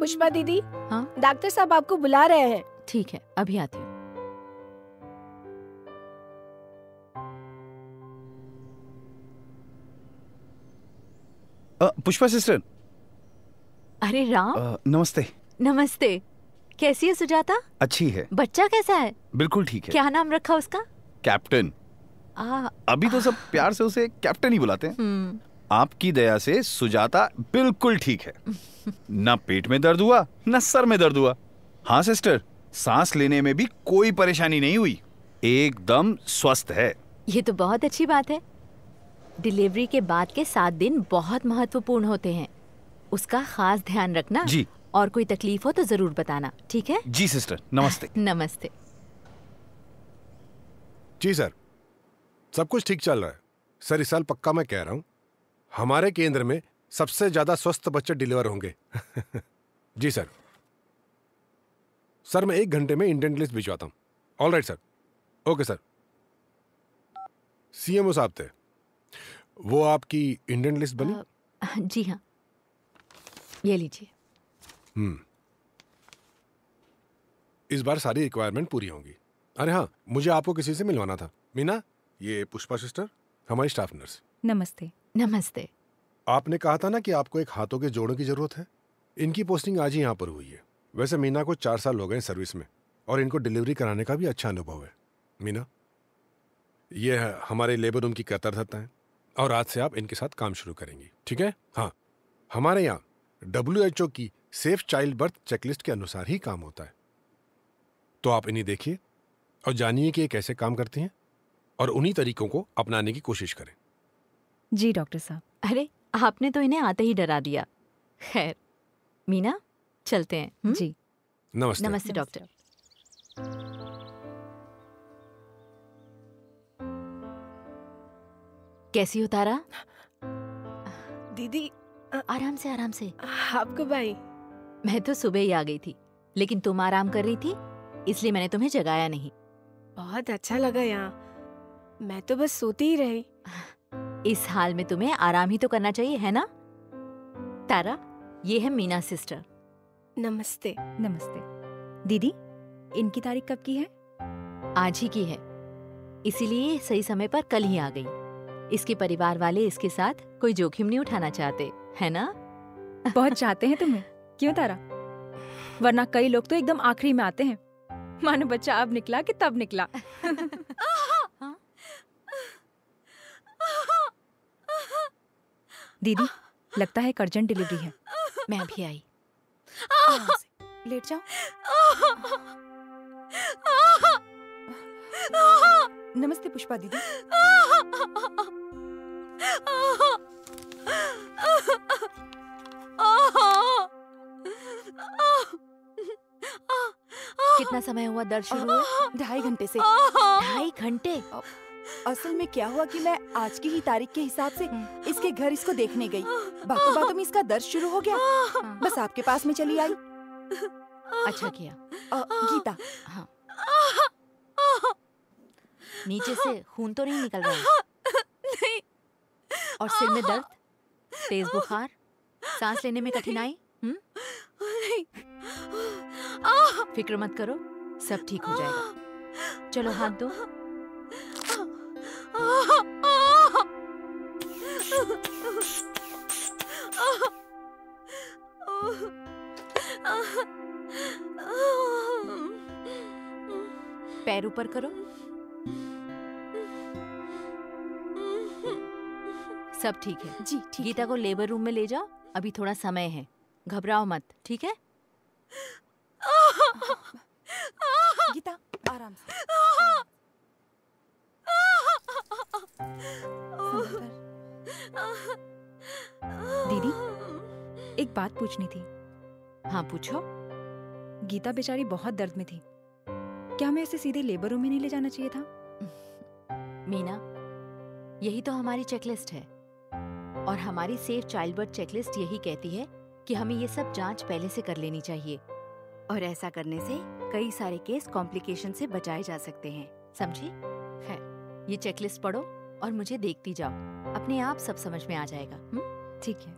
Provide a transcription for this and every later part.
पुष्पा दीदी, हाँ? डॉक्टर साहब आपको बुला रहे हैं। ठीक है, अभी आती हूँ। पुष्पा सिस्टर। अरे राम, नमस्ते। नमस्ते। कैसी है सुजाता? अच्छी है। बच्चा कैसा है? बिल्कुल ठीक है। क्या नाम रखा उसका? कैप्टन। अभी तो सब प्यार से उसे कैप्टन ही बुलाते हैं। आपकी दया से सुजाता बिल्कुल ठीक है। ना पेट में दर्द हुआ, ना सर में दर्द हुआ। हाँ सिस्टर, सांस लेने में भी कोई परेशानी नहीं हुई, एकदम स्वस्थ है। ये तो बहुत अच्छी बात है। डिलीवरी के बाद के 7 दिन बहुत महत्वपूर्ण होते हैं, उसका खास ध्यान रखना जी। और कोई तकलीफ हो तो जरूर बताना, ठीक है? जी सिस्टर, नमस्ते। नमस्ते। जी सर, सब कुछ ठीक चल रहा है। सर इस साल पक्का मैं कह रहा हूँ, हमारे केंद्र में सबसे ज्यादा स्वस्थ बच्चे डिलीवर होंगे। जी सर। सर मैं 1 घंटे में इंडेंट लिस्ट भिजवाता हूँ। All right sir, okay sir. CMO साहब थे, वो आपकी इंडेंट लिस्ट बनी? जी हाँ, ये लीजिए। इस बार सारी रिक्वायरमेंट पूरी होंगी। अरे हाँ, मुझे आपको किसी से मिलवाना था। मीना, ये पुष्पा सिस्टर, हमारी स्टाफ नर्स। नमस्ते। नमस्ते। आपने कहा था ना कि आपको एक हाथों के जोड़ों की जरूरत है। इनकी पोस्टिंग आज ही यहाँ पर हुई है। वैसे मीना को 4 साल हो गए सर्विस में और इनको डिलीवरी कराने का भी अच्छा अनुभव है। मीना, ये है हमारे लेबर रूम की कतारदत्ता है और आज से आप इनके साथ काम शुरू करेंगी, ठीक है? हाँ, हमारे यहाँ WHO की सेफ चाइल्ड बर्थ चेकलिस्ट के अनुसार ही काम होता है। तो आप इन्हें देखिए और जानिए कि ये कैसे काम करती हैं और उन्हीं तरीकों को अपनाने की कोशिश करें। जी डॉक्टर साहब। अरे आपने तो इन्हें आते ही डरा दिया। खैर मीना, चलते हैं। जी नमस्ते। नमस्ते डॉक्टर। कैसी हो तारा? दीदी आराम से आराम से। आपको भाई, मैं तो सुबह ही आ गई थी, लेकिन तुम आराम कर रही थी इसलिए मैंने तुम्हें जगाया नहीं। बहुत अच्छा लगा यहाँ, मैं तो बस सोती ही रही। इस हाल में तुम्हें आराम ही तो करना चाहिए, है ना? तारा, ये है मीना सिस्टर। नमस्ते। नमस्ते। दीदी, इनकी तारीख कब की है? आज ही की है, इसीलिए सही समय पर कल ही आ गई। इसके परिवार वाले इसके साथ कोई जोखिम नहीं उठाना चाहते, है ना? बहुत चाहते हैं तुम्हें, क्यों तारा? वरना कई लोग तो एकदम आखिरी में आते हैं, मानो बच्चा अब निकला कि तब निकला। दीदी, लगता है एक अर्जेंट डिलीवरी है। मैं अभी आई। लेट जाओ। नमस्ते पुष्पा दीदी। कितना समय हुआ दर्द शुरू हुए? 2.5 घंटे से। 2.5 घंटे? असल में क्या हुआ कि मैं आज की ही तारीख के हिसाब से इसके घर इसको देखने गई। बातों बातों में इसका दर्द शुरू हो गया, बस आपके पास में चली आई। अच्छा किया। गीता। हाँ। नीचे से खून तो नहीं निकल रहा है? नहीं। और सिर में दर्द, तेज बुखार, सांस लेने में कठिनाई? नहीं। फिक्र मत करो, सब ठीक हो जाएगा। चलो हाथ दो। पैर ऊपर करो। सब ठीक है। जी ठीक। गीता को लेबर रूम में ले जाओ, अभी थोड़ा समय है, घबराओ मत, ठीक है? गीता आराम से। दीदी, एक बात पूछनी थी। हाँ पूछो। गीता बेचारी बहुत दर्द में थी, क्या हमें इसे सीधे लेबर रूम में नहीं ले जाना चाहिए था? मीना, यही तो हमारी चेकलिस्ट है और हमारी सेफ चाइल्ड बर्थ चेकलिस्ट यही कहती है कि हमें ये सब जांच पहले से कर लेनी चाहिए और ऐसा करने से कई सारे केस कॉम्प्लिकेशन से बचाए जा सकते हैं, समझी? खैर, ये चेकलिस्ट पढ़ो और मुझे देखती जाओ, अपने आप सब समझ में आ जाएगा। ठीक है।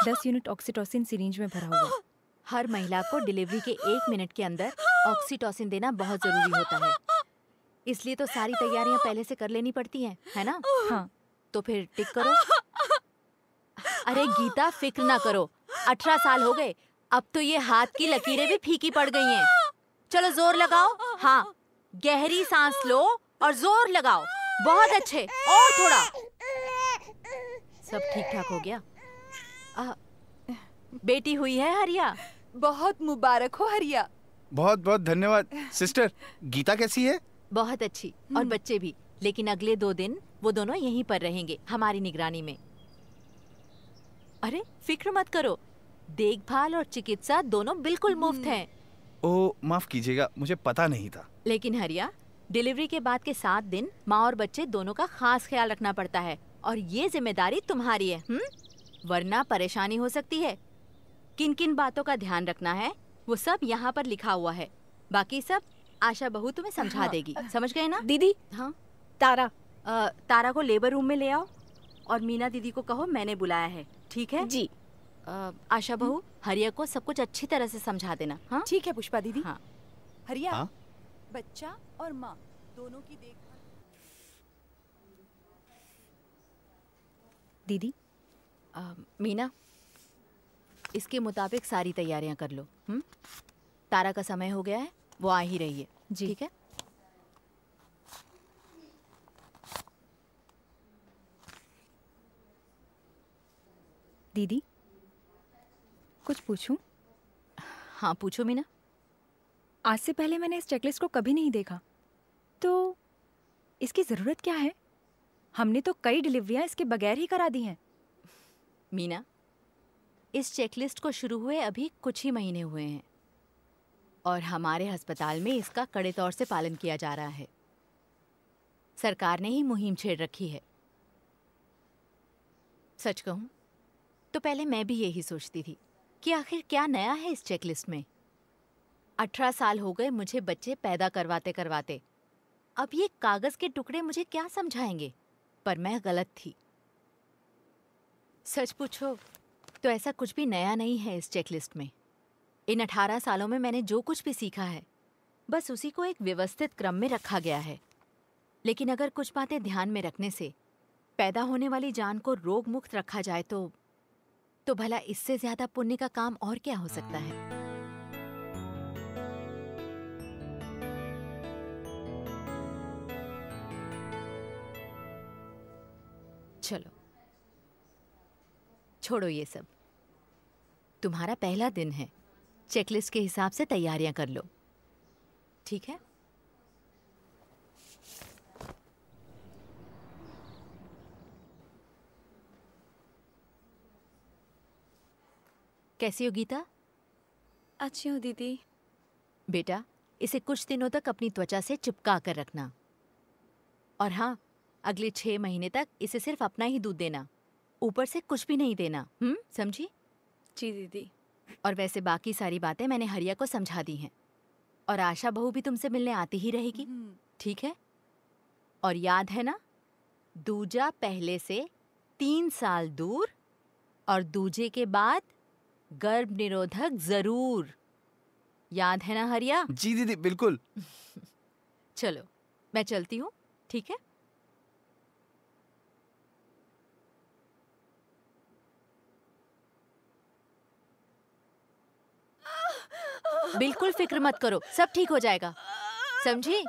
10 यूनिट ऑक्सीटोसिन सिरिंज में भरा हुआ है। हर महिला को डिलीवरी के 1 मिनट के अंदर ऑक्सीटोसिन देना बहुत जरूरी होता है, इसलिए तो सारी तैयारियां पहले से कर लेनी पड़ती हैं, है ना? हाँ। तो फिर टिक करो। अरे गीता, फिक्र ना करो, 18 साल हो गए, अब तो ये हाथ की लकीरें भी फीकी पड़ गई हैं। चलो जोर लगाओ। हाँ, गहरी सांस लो और जोर लगाओ। बहुत अच्छे, और थोड़ा। सब ठीक ठाक हो गया? बेटी हुई है हरिया? बहुत मुबारक हो हरिया। बहुत बहुत धन्यवाद सिस्टर। गीता कैसी है? बहुत अच्छी, और बच्चे भी। लेकिन अगले 2 दिन वो दोनों यहीं पर रहेंगे, हमारी निगरानी में। अरे फिक्र मत करो, देखभाल और चिकित्सा दोनों बिल्कुल मुफ्त हैं। ओ माफ कीजिएगा, मुझे पता नहीं था। लेकिन हरिया, डिलीवरी के बाद के 7 दिन माँ और बच्चे दोनों का खास ख्याल रखना पड़ता है, और ये जिम्मेदारी तुम्हारी है। वरना परेशानी हो सकती है। किन किन बातों का ध्यान रखना है वो सब यहाँ पर लिखा हुआ है। बाकी सब आशा बहू तुम्हें समझा देगी। समझ गए ना? दीदी, हाँ, तारा। तारा को लेबर रूम में ले आओ, और मीना दीदी को कहो मैंने बुलाया है, ठीक है? जी। आशा बहू, हरिया को सब कुछ अच्छी तरह से समझा देना। हाँ ठीक है पुष्पा दीदी। हाँ। हरिया, हाँ? बच्चा और माँ दोनों की देखभाल। दीदी, मीना, इसके मुताबिक सारी तैयारियां कर लो। तारा का समय हो गया है, वो आ ही रही है। जी। ठीक है? दीदी, कुछ पूछूं? हाँ पूछो मीना। आज से पहले मैंने इस चेकलिस्ट को कभी नहीं देखा, तो इसकी ज़रूरत क्या है? हमने तो कई डिलीवरियां इसके बगैर ही करा दी हैं। मीना, इस चेकलिस्ट को शुरू हुए अभी कुछ ही महीने हुए हैं, और हमारे अस्पताल में इसका कड़े तौर से पालन किया जा रहा है। सरकार ने ही मुहिम छेड़ रखी है। सच कहूं तो पहले मैं भी यही सोचती थी कि आखिर क्या नया है इस चेकलिस्ट में। 18 साल हो गए मुझे बच्चे पैदा करवाते करवाते। अब ये कागज के टुकड़े मुझे क्या समझाएंगे? पर मैं गलत थी। सच पूछो तो ऐसा कुछ भी नया नहीं है इस चेकलिस्ट में। इन 18 सालों में मैंने जो कुछ भी सीखा है, बस उसी को एक व्यवस्थित क्रम में रखा गया है। लेकिन अगर कुछ बातें ध्यान में रखने से पैदा होने वाली जान को रोग मुक्त रखा जाए तो भला इससे ज्यादा पुण्य का काम और क्या हो सकता है? चलो छोड़ो ये सब। तुम्हारा पहला दिन है, चेकलिस्ट के हिसाब से तैयारियां कर लो, ठीक है? कैसी हो गीता? अच्छी हूँ दीदी। बेटा, इसे कुछ दिनों तक अपनी त्वचा से चिपका कर रखना, और हाँ, अगले 6 महीने तक इसे सिर्फ अपना ही दूध देना, ऊपर से कुछ भी नहीं देना। समझी? जी दीदी। और वैसे बाकी सारी बातें मैंने हरिया को समझा दी हैं, और आशा बहू भी तुमसे मिलने आती ही रहेगी, ठीक है? और याद है ना, दूजा पहले से 3 साल दूर, और दूजे के बाद गर्भ निरोधक जरूर। याद है ना हरिया? जी दीदी, बिल्कुल। चलो मैं चलती हूँ, ठीक है? बिल्कुल फिक्र मत करो, सब ठीक हो जाएगा, समझी?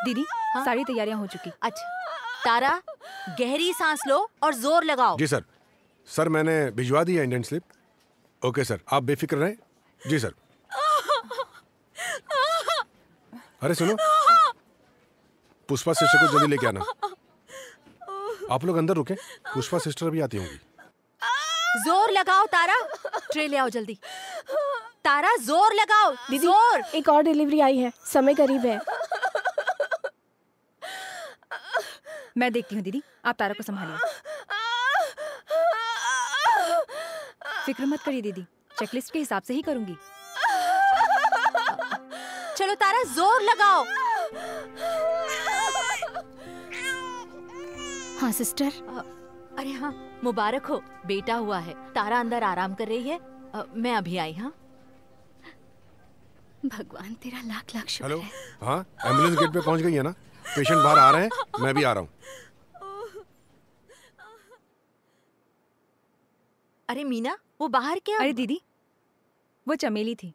दीदी, हाँ? सारी तैयारियां हो चुकी। अच्छा, तारा गहरी सांस लो और जोर लगाओ। जी सर। सर मैंने भिजवा दी है इंडियन स्लिप। ओके सर, आप बेफिक्र रहें। जी सर। अरे सुनो, पुष्पा सिस्टर को जल्दी लेके आना। आप लोग अंदर रुके, पुष्पा सिस्टर अभी आती होंगी। जोर लगाओ तारा, ट्रे ले आओ जल्दी। तारा जोर लगाओ दीदी, जोर। एक और डिलीवरी आई है, समय करीब है। मैं देखती हूँ दीदी, आप तारा को संभालिए। फिक्र मत करिए दीदी, चेकलिस्ट के हिसाब से ही करूंगी। चलो तारा जोर लगाओ। हाँ सिस्टर। अरे हाँ, मुबारक हो, बेटा हुआ है। तारा अंदर आराम कर रही है। मैं अभी आई। हाँ, भगवान तेरा लाख लाख शुक्र हेलो। है। हाँ, एम्बुलेंस गेट पे पहुंच गई है ना? पेशेंट बाहर आ रहे हैं, मैं भी आ रहा हूँ। अरे मीना, वो बाहर क्या? अरे दीदी, वो चमेली थी।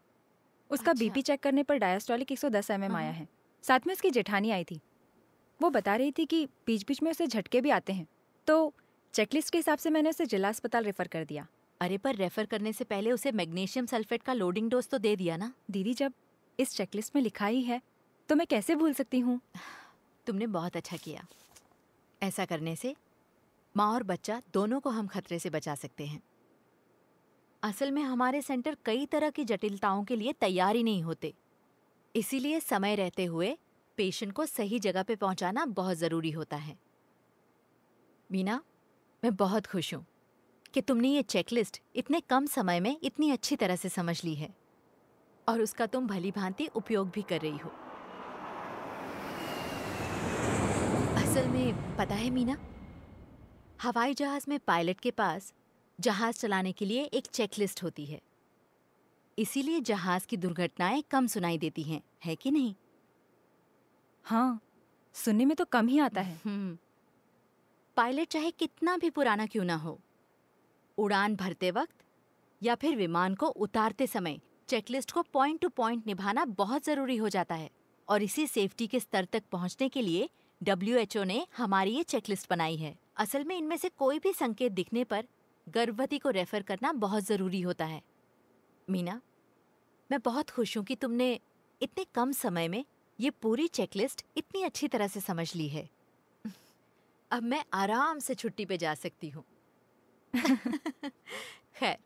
उसका अच्छा। बीपी चेक करने पर डायस्टोलिक 110 mm आया है। साथ में उसकी जेठानी आई थी। वो बता रही थी कि बीच बीच में उसे झटके भी आते हैं, तो चेकलिस्ट के हिसाब से मैंने उसे जिला अस्पताल रेफर कर दिया। अरे पर रेफर करने से पहले उसे मैग्नीशियम सल्फेट का लोडिंग डोज तो दे दिया ना। दीदी, जब इस चेकलिस्ट में लिखा ही है तो मैं कैसे भूल सकती हूँ? तुमने बहुत अच्छा किया। ऐसा करने से माँ और बच्चा दोनों को हम खतरे से बचा सकते हैं। असल में हमारे सेंटर कई तरह की जटिलताओं के लिए तैयार ही नहीं होते, इसीलिए समय रहते हुए पेशेंट को सही जगह पे पहुंचाना बहुत ज़रूरी होता है। मीना, मैं बहुत खुश हूँ कि तुमने ये चेकलिस्ट इतने कम समय में इतनी अच्छी तरह से समझ ली है और उसका तुम भली भांति उपयोग भी कर रही हो। असल में पता है मीना, हवाई जहाज में पायलट के पास जहाज चलाने के लिए एक चेकलिस्ट होती है, इसीलिए जहाज की दुर्घटनाएं कम सुनाई देती हैं, है कि नहीं? हाँ, सुनने में तो कम ही आता है। पायलट चाहे कितना भी पुराना क्यों ना हो, उड़ान भरते वक्त या फिर विमान को उतारते समय चेकलिस्ट को पॉइंट टू पॉइंट निभाना बहुत ज़रूरी हो जाता है। और इसी सेफ्टी के स्तर तक पहुंचने के लिए WHO ने हमारी ये चेकलिस्ट बनाई है। असल में इनमें से कोई भी संकेत दिखने पर गर्भवती को रेफर करना बहुत ज़रूरी होता है। मीना, मैं बहुत खुश हूँ कि तुमने इतने कम समय में ये पूरी चेकलिस्ट इतनी अच्छी तरह से समझ ली है। अब मैं आराम से छुट्टी पे जा सकती हूँ। खैर,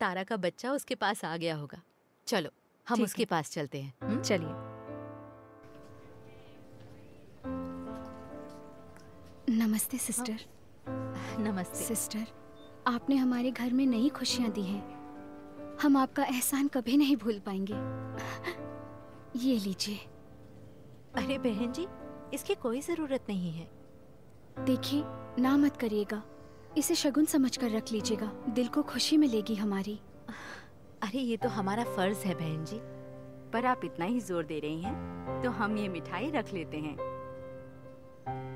तारा का बच्चा उसके पास आ गया होगा। चलो हम ठीक उसके है। पास चलते हैं। चलिए। नमस्ते सिस्टर। नमस्ते। सिस्टर, आपने हमारे घर में नई खुशियां दी हैं। हम आपका एहसान कभी नहीं भूल पाएंगे। ये लीजिए। अरे बहन जी, इसकी कोई ज़रूरत नहीं है। देखिए, ना मत करिएगा, इसे शगुन समझकर रख लीजिएगा, दिल को खुशी मिलेगी हमारी। अरे ये तो हमारा फर्ज है बहन जी। पर आप इतना ही जोर दे रही हैं तो हम ये मिठाई रख लेते हैं।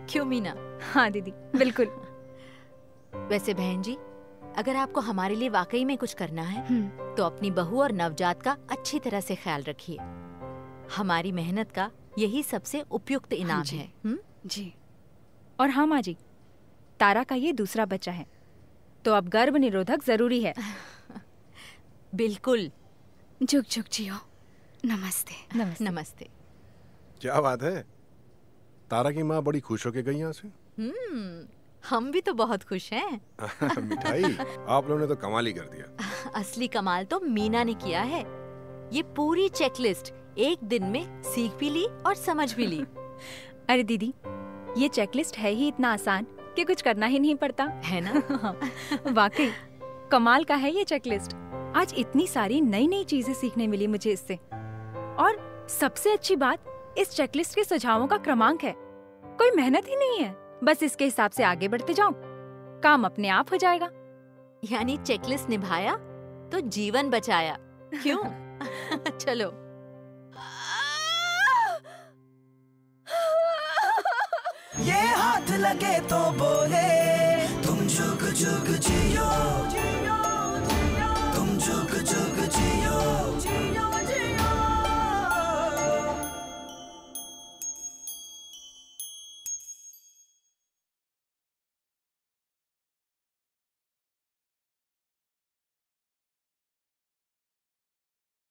क्यों मीना? हाँ दीदी, बिल्कुल। वैसे बहन जी, अगर आपको हमारे लिए वाकई में कुछ करना है तो अपनी बहू और नवजात का अच्छी तरह से ख्याल रखिए। हमारी मेहनत का यही सबसे उपयुक्त इनाम जी। है। जी। और हाँ माँ जी, तारा का ये दूसरा बच्चा है, तो अब गर्भ निरोधक जरूरी है। बिल्कुल। जुग जुग जियो। नमस्ते। नमस्ते। नमस्ते। क्या बात है, तारा की माँ बड़ी खुश होके गई यहाँ से। हम भी तो बहुत खुश हैं। मिठाई, आप लोगों ने तो कमाल ही कर दिया। असली कमाल तो मीना ने किया है। ये पूरी चेकलिस्ट एक दिन में सीख भी ली और समझ भी ली। अरे दीदी, ये चेकलिस्ट है ही इतना आसान कि कुछ करना ही नहीं पड़ता, है ना? वाकई कमाल का है ये चेकलिस्ट। आज इतनी सारी नई नई चीजें सीखने मिली मुझे इससे। और सबसे अच्छी बात, इस चेकलिस्ट के सुझावों का क्रमांक है। कोई मेहनत ही नहीं है, बस इसके हिसाब से आगे बढ़ते जाओ, काम अपने आप हो जाएगा। यानी चेकलिस्ट निभाया तो जीवन बचाया। क्यों? चलो। ये हाथ लगे तो बोले तुम जुग जुग जियो।